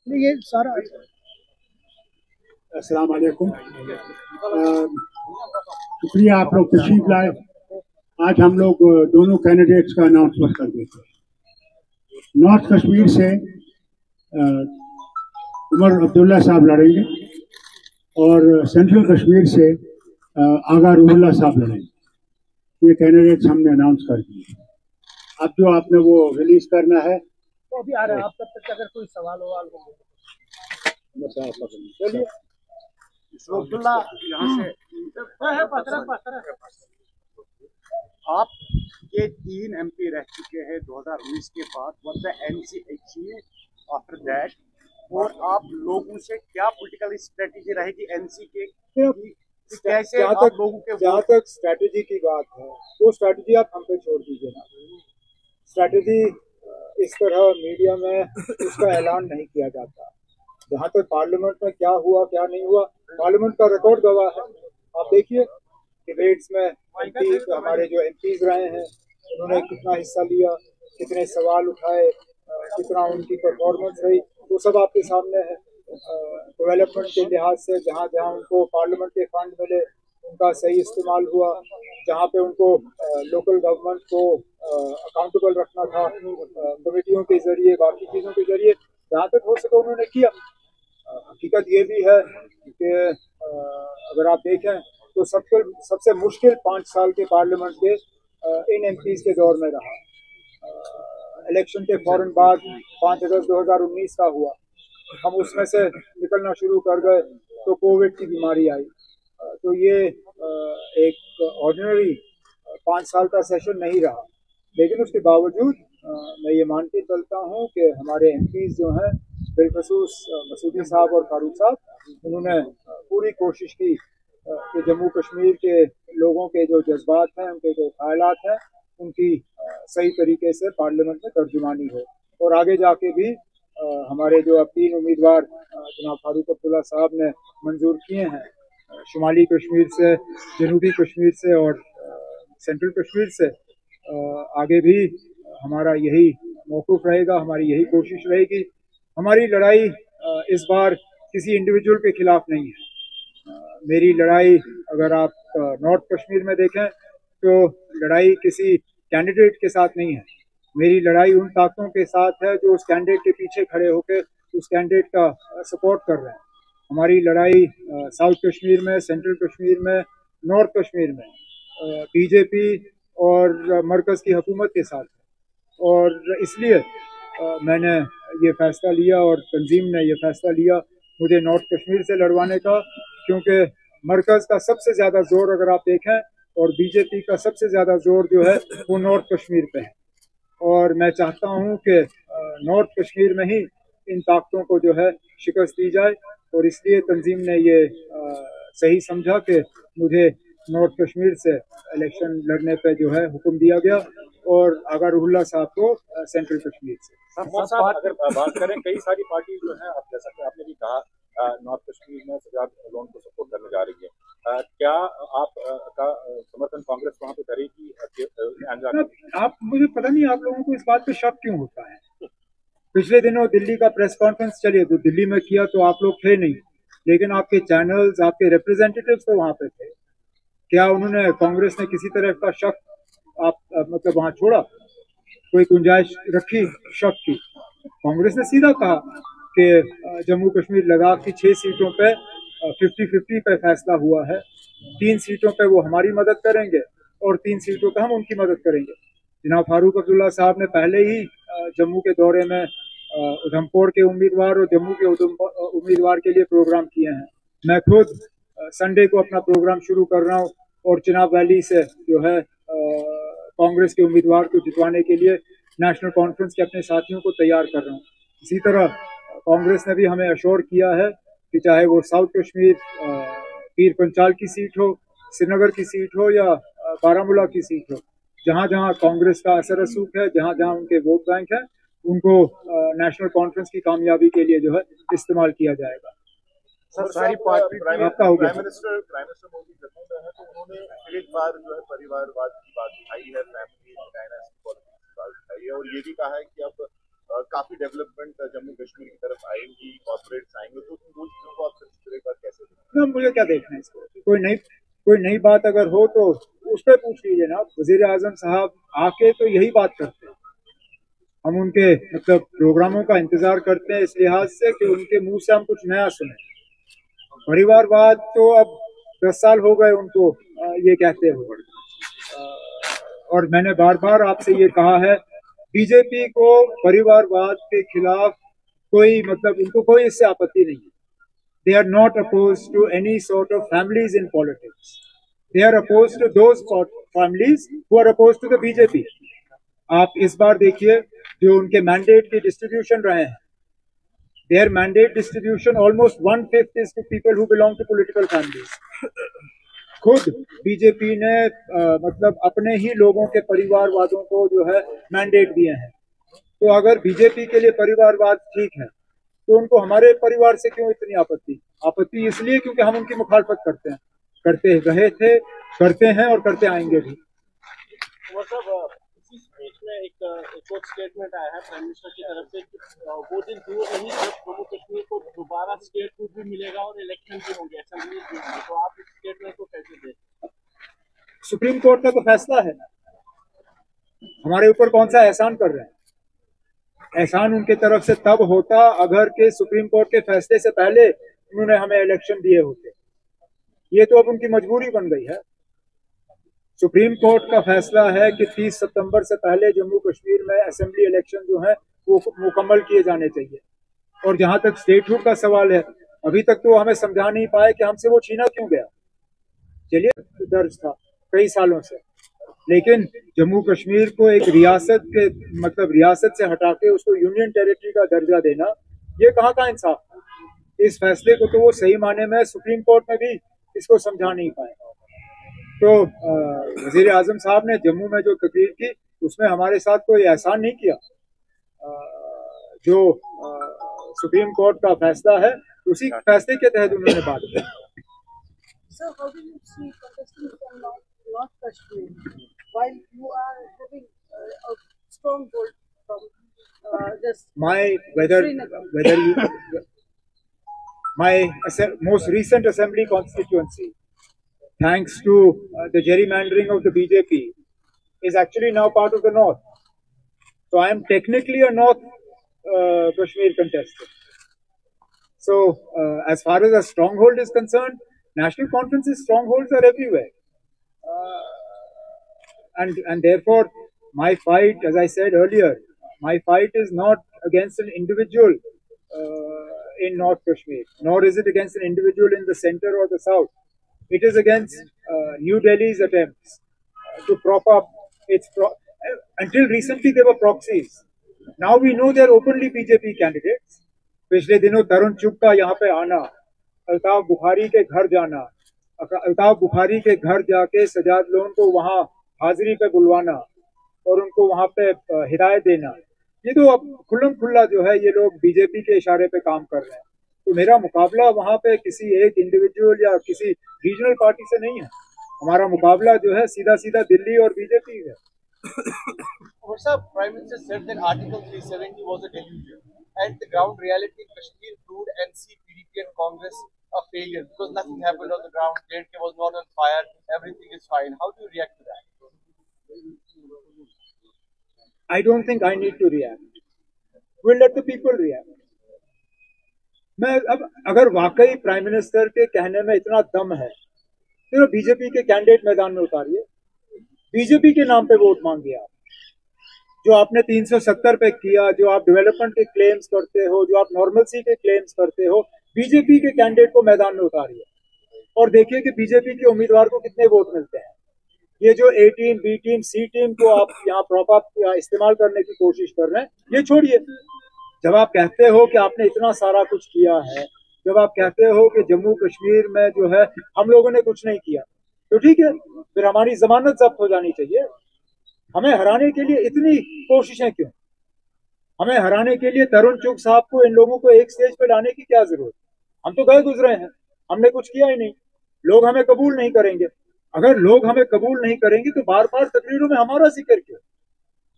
ये सारा अस्सलाम वालेकुम। शुक्रिया आप लोग तशरीफ लाए। आज हम लोग दोनों कैंडिडेट्स का अनाउंसमेंट कर देते हैं। नॉर्थ कश्मीर से उमर अब्दुल्ला साहब लड़ेंगे और सेंट्रल कश्मीर से आगा रूहुल्ला साहब लड़ेंगे। ये कैंडिडेट्स हमने अनाउंस कर दिए। अब जो आपने वो रिलीज करना है तो अभी आ रहा है। आप तब तक अगर कोई सवाल ववाल हो चलिए अब्दुल्ला यहाँ से आप ये 3 MP रह चुके हैं 2019 के बाद। What the NC achieve after that, और आप लोगों से क्या पॉलिटिकल स्ट्रेटजी रहेगी NC के कैसे जहाँ तक स्ट्रेटजी की बात है वो स्ट्रेटजी आप हम पे छोड़ दीजिए ना। स्ट्रेटजी इस तरह मीडिया में उसका ऐलान नहीं किया जाता। जहाँ तक पार्लियामेंट में क्या हुआ क्या नहीं हुआ, पार्लियामेंट का रिकॉर्ड गवाह है। आप देखिए डिबेट्स में हमारे जो MPs रहे हैं उन्होंने कितना हिस्सा लिया, कितने सवाल उठाए, कितना उनकी परफॉर्मेंस रही, वो सब आपके सामने है। डेवलपमेंट के लिहाज से जहाँ जहाँ उनको पार्लियामेंट के फंड मिले उनका सही इस्तेमाल हुआ, जहाँ पे उनको लोकल गवर्नमेंट को अकाउंटेबल रखना था कमेटियों के जरिए, बाकी चीज़ों के जरिए, जहाँ तक हो सके उन्होंने किया। हकीकत ये भी है कि अगर आप देखें तो सबसे मुश्किल 5 साल के पार्लियामेंट के इन MPs के दौर में रहा। इलेक्शन के फौरन बाद 5 अगस्त 2019 का हुआ, हम उसमें से निकलना शुरू कर गए तो कोविड की बीमारी आई। तो ये एक ऑर्डिनरी 5 साल का सेशन नहीं रहा। लेकिन उसके बावजूद मैं ये मान के चलता हूँ कि हमारे MPs जो हैं, बिलखसूस मसूदी साहब और फारूक साहब, उन्होंने पूरी कोशिश की कि जम्मू कश्मीर के लोगों के जो जज्बात हैं, उनके जो ख्यालात हैं, उनकी सही तरीके से पार्लियामेंट में तर्जुमानी हो। और आगे जाके भी हमारे जो अब 3 उम्मीदवार जनाब फारूक अब्दुल्ला साहब ने मंजूर किए हैं, शुमाली कश्मीर से, जनूबी कश्मीर से और सेंट्रल कश्मीर से, आगे भी हमारा यही मौक़िफ़ रहेगा, हमारी यही कोशिश रहेगी। हमारी लड़ाई इस बार किसी इंडिविजुअल के खिलाफ नहीं है। मेरी लड़ाई अगर आप नॉर्थ कश्मीर में देखें तो लड़ाई किसी कैंडिडेट के साथ नहीं है। मेरी लड़ाई उन ताकतों के साथ है जो उस कैंडिडेट के पीछे खड़े होकर उस कैंडिडेट का सपोर्ट कर रहे हैं। हमारी लड़ाई साउथ कश्मीर में, सेंट्रल कश्मीर में, नॉर्थ कश्मीर में बीजेपी और मरकज़ की हुकूमत के साथ है। और इसलिए मैंने ये फ़ैसला लिया और तंजीम ने ये फ़ैसला लिया मुझे नॉर्थ कश्मीर से लड़वाने का, क्योंकि मरकज़ का सबसे ज़्यादा ज़ोर अगर आप देखें और बीजेपी का सबसे ज़्यादा ज़ोर जो है वो नॉर्थ कश्मीर पे है। और मैं चाहता हूँ कि नॉर्थ कश्मीर में ही इन ताकतों को जो है शिकस्त दी जाए। और इसलिए तंजीम ने ये सही समझा कि मुझे नॉर्थ कश्मीर से इलेक्शन लड़ने पे जो है हुक्म दिया गया और आगा रूहुल्ला साहब को सेंट्रल कश्मीर से। अगर बात करें, कई सारी पार्टी जो है, आप जैसा कि आपने भी कहा नॉर्थ कश्मीर में सजाद लोन को सपोर्ट करने जा रही है, क्या आप का समर्थन कांग्रेस वहाँ पे करेगी? आप मुझे पता नहीं आप लोगों को इस बात पे शक क्यों होता है। पिछले दिनों दिल्ली का प्रेस कॉन्फ्रेंस चलिए तो दिल्ली में किया तो आप लोग थे नहीं, लेकिन आपके चैनल्स, आपके रिप्रेजेंटेटिव्स तो वहाँ पे थे। क्या उन्होंने, कांग्रेस ने किसी तरह का शक मतलब वहाँ छोड़ा, कोई गुंजाइश रखी शक की? कांग्रेस ने सीधा कहा कि जम्मू कश्मीर लद्दाख की 6 सीटों पे 50-50 पे फैसला हुआ है। 3 सीटों पे वो हमारी मदद करेंगे और 3 सीटों पे हम उनकी मदद करेंगे। जनाब फारूक अब्दुल्ला साहब ने पहले ही जम्मू के दौरे में उधमपुर के उम्मीदवार और जम्मू के उम्मीदवार के लिए प्रोग्राम किए हैं। मैं खुद संडे को अपना प्रोग्राम शुरू कर रहा हूँ और चिनाब वैली से जो है कांग्रेस के उम्मीदवार को जितवाने के लिए नेशनल कॉन्फ्रेंस के अपने साथियों को तैयार कर रहा हूँ। इसी तरह कांग्रेस ने भी हमें अश्योर किया है कि चाहे वो साउथ कश्मीर पीर पंचाल की सीट हो, श्रीनगर की सीट हो या बारामूला की सीट हो, जहाँ जहाँ कांग्रेस का असर रसूख है, जहाँ जहाँ उनके वोट बैंक है, उनको नेशनल कॉन्फ्रेंस की कामयाबी के लिए जो है इस्तेमाल किया जाएगा। सर, सारी पार्टी आपका हो गया। प्राइम मिनिस्टर मोदी जम्मू में है तो उन्होंने एक बार जो है परिवारवाद की बात उठाई है, फैमिली डायनास्टी पॉलिटिक्स की बात उठाई है और ये भी कहा है कि अब काफी डेवलपमेंट जम्मू कश्मीर की तरफ आएगी, इसमें मुझे क्या देखना है इसको? कोई नई बात अगर हो तो उस पर पूछ लीजिए ना। वजीर आजम साहब आके तो यही बात करते हैं, हम उनके मतलब प्रोग्रामों का इंतजार करते हैं इस लिहाज से कि उनके मुंह से हम कुछ नया सुने। परिवारवाद तो अब 10 साल हो गए उनको ये कहते हुए, और मैंने बार बार आपसे ये कहा है, बीजेपी को परिवारवाद के खिलाफ कोई मतलब उनको कोई इससे आपत्ति नहीं है। They are not opposed to any sort of families in politics. They are opposed to those families who are opposed to the BJP. आप इस बार देखिए जो उनके मैंडेट की डिस्ट्रीब्यूशन रहे हैं, their mandate distribution almost 1/5 is to people who belong to political families. खुद BJP ने मतलब अपने ही लोगों के परिवारवादों को जो है मैंडेट दिए हैं। तो अगर बीजेपी के लिए परिवारवाद ठीक है तो उनको हमारे परिवार से क्यों इतनी आपत्ति? इसलिए क्योंकि हम उनकी मुखालफत करते रहे थे, करते हैं और करते आएंगे भी। मतलब इसी स्पीच में एक और स्टेटमेंट आया है प्राइम मिनिस्टर की तरफ से कि वो दिन दूर नहीं जब जम्मू कश्मीर को दोबारा स्टेटहुड भी मिलेगा और इलेक्शन भी होंगे, असेंबली भी होंगे। तो आप इस स्टेटमेंट को कैसे देखें? सुप्रीम कोर्ट का तो फैसला है, हमारे ऊपर कौन सा एहसान कर रहे हैं? एहसान उनके तरफ से तब होता अगर के सुप्रीम कोर्ट के फैसले से पहले उन्होंने हमें इलेक्शन दिए होते। ये तो अब उनकी मजबूरी बन गई है। सुप्रीम कोर्ट का फैसला है कि 30 सितंबर से पहले जम्मू कश्मीर में असेंबली इलेक्शन जो है वो मुकम्मल किए जाने चाहिए। और जहां तक स्टेटहुड का सवाल है, अभी तक तो हमें समझा नहीं पाए कि हमसे वो छीना क्यों गया। चलिए दर्ज था कई सालों से, लेकिन जम्मू कश्मीर को एक रियासत के मतलब रियासत से हटा के उसको यूनियन टेरिटरी का दर्जा देना, ये कहाँ का इंसाफ? इस फैसले को तो वो सही माने में सुप्रीम कोर्ट में भी इसको समझा नहीं पाए। तो वजीर आजम साहब ने जम्मू में जो तकरीर की उसमें हमारे साथ कोई एहसान नहीं किया। जो सुप्रीम कोर्ट का फैसला है उसी फैसले के तहत उन्होंने बात की। So how do you see contesting from North Kashmir while you are having a strong hold from this? My most recent assembly constituency, thanks to the gerrymandering of the BJP, is actually now part of the North. So I am technically a North Kashmir contestant. So as far as a stronghold is concerned, national conferences strongholds are everywhere. And therefore my fight, as I said earlier, my fight is not against an individual in North Kashmir, nor is it against an individual in the center or the south. It is against New Delhi's attempts to prop up its until recently they were proxies. Now we know they are openly BJP candidates. पिछले दिनों तरुण चुग का यहाँ पे आना, अल्ताफ बुखारी के घर जाना, अल्ताफ बुखारी के घर जाके सजाद लोन को वहाँ हाजिरी पे बुलवाना और उनको वहाँ पे हिदायत देना, ये तो अब खुल्लम खुल्ला जो है ये लोग बीजेपी के इशारे पे काम कर रहे हैं। तो मेरा मुकाबला वहाँ पे किसी एक इंडिविजुअल या किसी रीजनल पार्टी से नहीं है, हमारा मुकाबला जो है सीधा सीधा दिल्ली और बीजेपी है। Prime Minister said that Article 370 was a delusion, and the ground reality in Kashmir proved NC, PDP and Congress a failure because nothing happened on the ground. JNK was not on fire. Everything is fine. How do you react to that? I don't think I need to react. We'll let the people react. मैं अब अगर वाकई prime minister के कहने में इतना दम है तो बीजेपी के कैंडिडेट मैदान में उतारिए, बीजेपी के नाम पे वोट मांगिए। आप जो आपने 370 पे किया, जो आप डेवलपमेंट के क्लेम्स करते हो, जो आप नॉर्मलसी के क्लेम्स करते हो, बीजेपी के कैंडिडेट को मैदान में उतारिए और देखिए कि बीजेपी के उम्मीदवार को कितने वोट मिलते हैं। ये जो ए टीम, बी टीम, सी टीम को आप यहाँ प्रॉप अप इस्तेमाल करने की कोशिश कर रहे हैं, ये छोड़िए। जब आप कहते हो कि आपने इतना सारा कुछ किया है, जब आप कहते हो कि जम्मू कश्मीर में जो है हम लोगों ने कुछ नहीं किया, तो ठीक है, फिर हमारी जमानत जब्त हो जानी चाहिए। हमें हराने के लिए इतनी कोशिशें क्यों? हमें हराने के लिए तरुण चुग साहब को, इन लोगों को एक स्टेज पे लाने की क्या जरूरत? हम तो गए गुजरे हैं, हमने कुछ किया ही नहीं। लोग हमें कबूल नहीं करेंगे। अगर लोग हमें कबूल नहीं करेंगे तो बार बार तकरीरों में हमारा जिक्र क्यों?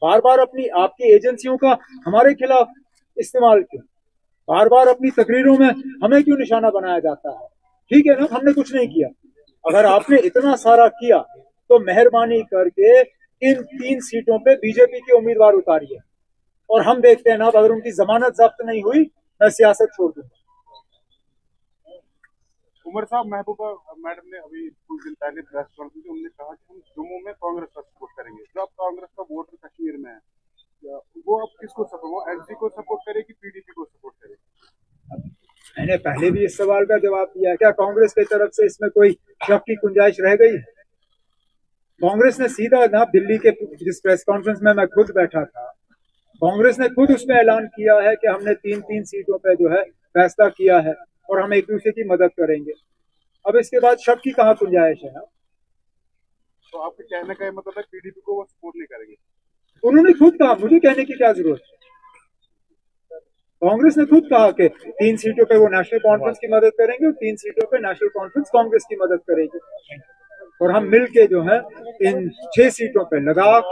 बार बार अपनी आपकी एजेंसियों का हमारे खिलाफ इस्तेमाल क्यों? बार बार अपनी तकरीरों में हमें क्यों निशाना बनाया जाता है? ठीक है ना, हमने कुछ नहीं किया। अगर आपने इतना सारा किया तो मेहरबानी करके इन 3 सीटों पे बीजेपी के उम्मीदवार उतारिए, और हम देखते हैं ना, अगर उनकी जमानत जब्त नहीं हुई मैं सियासत छोड़ दूंगा। उमर साहब, महबूबा मैडम ने अभी कुछ दिन पहले प्रेस कॉन्फ्रेंस में उन्होंने कहा कि हम जम्मू में कांग्रेस का सपोर्ट करेंगे। जो अब कांग्रेस का वोटर कश्मीर में है, वो अब किसको सपोर्ट, वो एनसी को सपोर्ट करेगी, पीडीपी को सपोर्ट करेगी? मैंने पहले भी इस सवाल का जवाब दिया। क्या कांग्रेस की तरफ से इसमें कोई शक की गुंजाइश रह गई? कांग्रेस ने सीधा ना, दिल्ली के जिस प्रेस कॉन्फ्रेंस में मैं खुद बैठा था, कांग्रेस ने खुद उसमें ऐलान किया है कि हमने 3 सीटों पे जो है फैसला किया है और हम एक दूसरे की मदद करेंगे। अब इसके बाद शक की कहाँ गुंजाइश है? तो आपके कहने का मतलब है पीडीपी को वो सपोर्ट नहीं करेंगे? उन्होंने खुद कहा, मुझे कहने की क्या जरूरत है। कांग्रेस ने खुद कहा कि 3 सीटों पे वो नेशनल कॉन्फ्रेंस की मदद करेंगे और 3 सीटों पे नेशनल कॉन्फ्रेंस कांग्रेस की मदद करेगी, और हम मिलके जो है इन 6 सीटों पे, लद्दाख,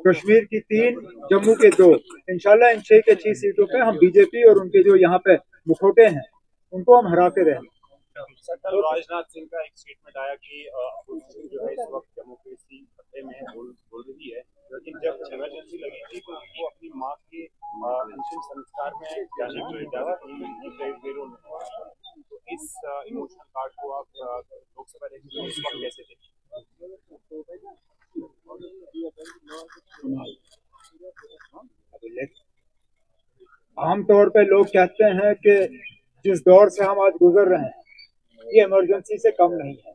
कश्मीर की 3, जम्मू के 2, इंशाल्लाह इन 6 के 6 सीटों पे हम बीजेपी और उनके जो यहाँ पे मुखौटे हैं उनको हम हराते रहेंगे। कल राजनाथ सिंह का एक स्टेटमेंट आया कि अपोजिशन जो है इस वक्त डेमोक्रेसी खतरे में बोल रही है, लेकिन जब इमरजेंसी लगी थी तो वो अपनी मां के अंतिम संस्कार में जाने के लिए जावा तो इस इमोशनल कार्ड को आप लोकसभा इलेक्शन में इस वक्त कैसे देखते? आमतौर पे लोग कहते हैं कि जिस दौर से हम आज गुजर रहे हैं ये इमरजेंसी से कम नहीं है।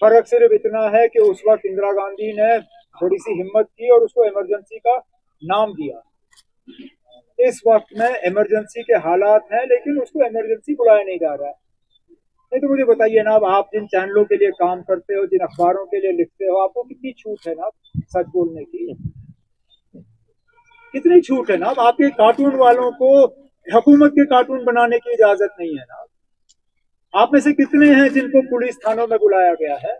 फर्क सिर्फ इतना है कि उस वक्त इंदिरा गांधी ने थोड़ी सी हिम्मत की और उसको इमरजेंसी का नाम दिया। इस वक्त में इमरजेंसी के हालात हैं लेकिन उसको इमरजेंसी बुलाया नहीं जा रहा है। नहीं तो मुझे बताइए ना, अब आप जिन चैनलों के लिए काम करते हो, जिन अखबारों के लिए लिखते हो, आपको कितनी छूट है ना सच बोलने की? कितनी छूट है ना? अब आपके कार्टून वालों को हुकूमत के कार्टून बनाने की इजाजत नहीं है ना। आप में से कितने हैं जिनको पुलिस थानों में बुलाया गया है?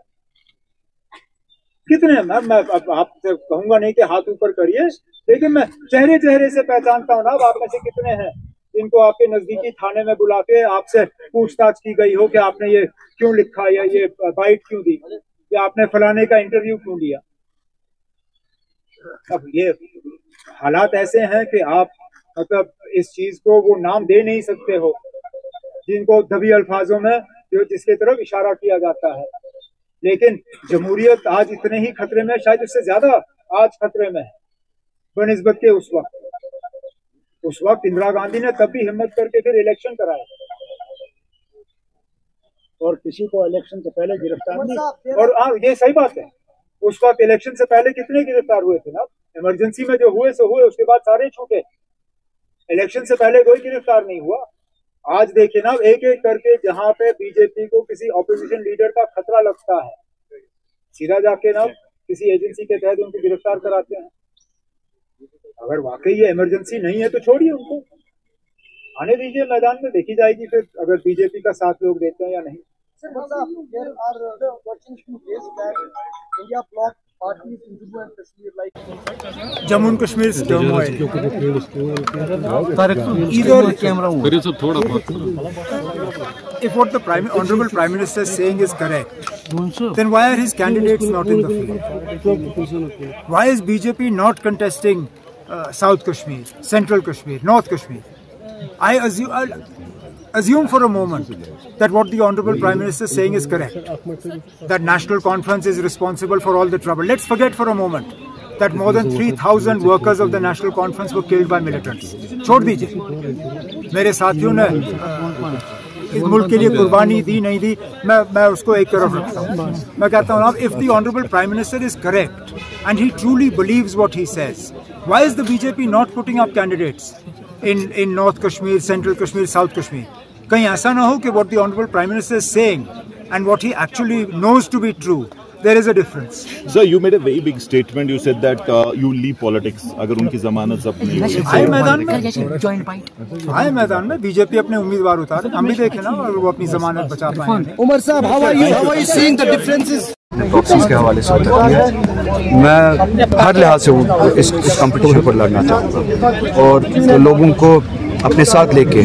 कितने? मैं अब आपसे कहूंगा नहीं कि हाथ ऊपर करिए, लेकिन मैं चेहरे चेहरे से पहचानता हूं ना। अब आप में से कितने हैं जिनको आपके नजदीकी थाने में बुला के आपसे पूछताछ की गई हो कि आपने ये क्यों लिखा, या ये बाइट क्यों दी, या आपने फलाने का इंटरव्यू क्यों लिया? अब ये हालात ऐसे हैं कि आप मतलब इस चीज को वो नाम दे नहीं सकते हो जिनको दबी अल्फाजों में जिसके तरफ इशारा किया जाता है। लेकिन जमहूरियत आज इतने ही खतरे में, शायद उससे ज्यादा आज खतरे में है बनिस्बत के उस वक्त इंदिरा गांधी ने तब भी हिम्मत करके फिर इलेक्शन कराया और किसी को इलेक्शन से पहले गिरफ्तार नहीं। और ये सही बात है, उस वक्त इलेक्शन से पहले कितने गिरफ्तार हुए थे ना? इमरजेंसी में जो हुए सो हुए, उसके बाद सारे छूटे। इलेक्शन से पहले कोई गिरफ्तार नहीं हुआ। आज देखिए ना, एक एक करके जहां पे बीजेपी को किसी ऑपोजिशन लीडर का खतरा लगता है, सीधा जाके ना किसी एजेंसी के तहत उनको गिरफ्तार कराते हैं। अगर वाकई ये इमरजेंसी नहीं है तो छोड़िए, उनको आने दीजिए मैदान में, देखी जाएगी फिर अगर बीजेपी का साथ लोग देते हैं या नहीं। Jammu and Kashmir's turmoil. If what the Honorable Prime Minister is saying is correct, then why are his candidates not in the field? Why is BJP not contesting South Kashmir, Central Kashmir, North Kashmir? I assume for a moment that what the Honorable Prime Minister is saying is correct, that National Conference is responsible for all the trouble. Let's forget for a moment that more than 3,000 workers of the National Conference were killed by militants. छोड़ दीजिए, मेरे साथियों ने इस मुल्क के लिए कुर्बानी दी नहीं दी, मैं उसको एक तरफ रखता हूँ। मैं कहता हूँ, if the Honorable Prime Minister is correct and he truly believes what he says, why is the BJP not putting up candidates in North Kashmir, Central Kashmir, South Kashmir? कहीं ऐसा ना हो कि what the Honorable Prime Minister is saying and what he actually knows to be true, there is a difference. Sir, you made a very big statement. You said that you leave politics अगर उनकी जमानत जब्त नहीं होगी। आए मैदान में BJP अपने उम्मीदवार उतारे, हम भी देखें ना अगर वो अपनी जमानत बचा पाएंगे। उमर साहब, how are you seeing the differences? Proxies के हवाले से होता है, मैं हर लिहाज से इस कंपटीशन पर लड़ना चाहूँगा और लोगों को अपने साथ लेके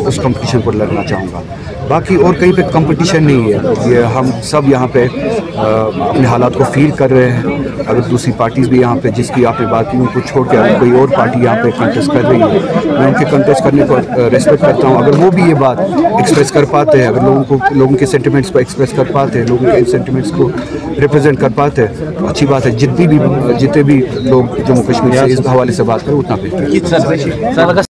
उस कंपटीशन को लड़ना चाहूँगा। बाकी और कहीं पे कंपटीशन नहीं है, ये हम सब यहाँ पे अपने हालात को फील कर रहे हैं। अगर दूसरी पार्टीज भी यहाँ पे, जिसकी आपने बात की, उनको छोड़ के अगर कोई और पार्टी यहाँ पे कंटेस्ट कर रही है, मैं उनके कंटेस्ट करने को रेस्पेक्ट करता हूँ। अगर वो भी ये बात एक्सप्रेस कर पाते हैं, अगर लोगों के सेंटिमेंट्स को एक्सप्रेस कर पाते हैं, लोगों के सेंटिमेंट्स को रिप्रेजेंट कर पाते हैं, तो अच्छी बात है। जितने भी लोग जम्मू कश्मीर से इस हवाले से बात करें उतना बेहतर।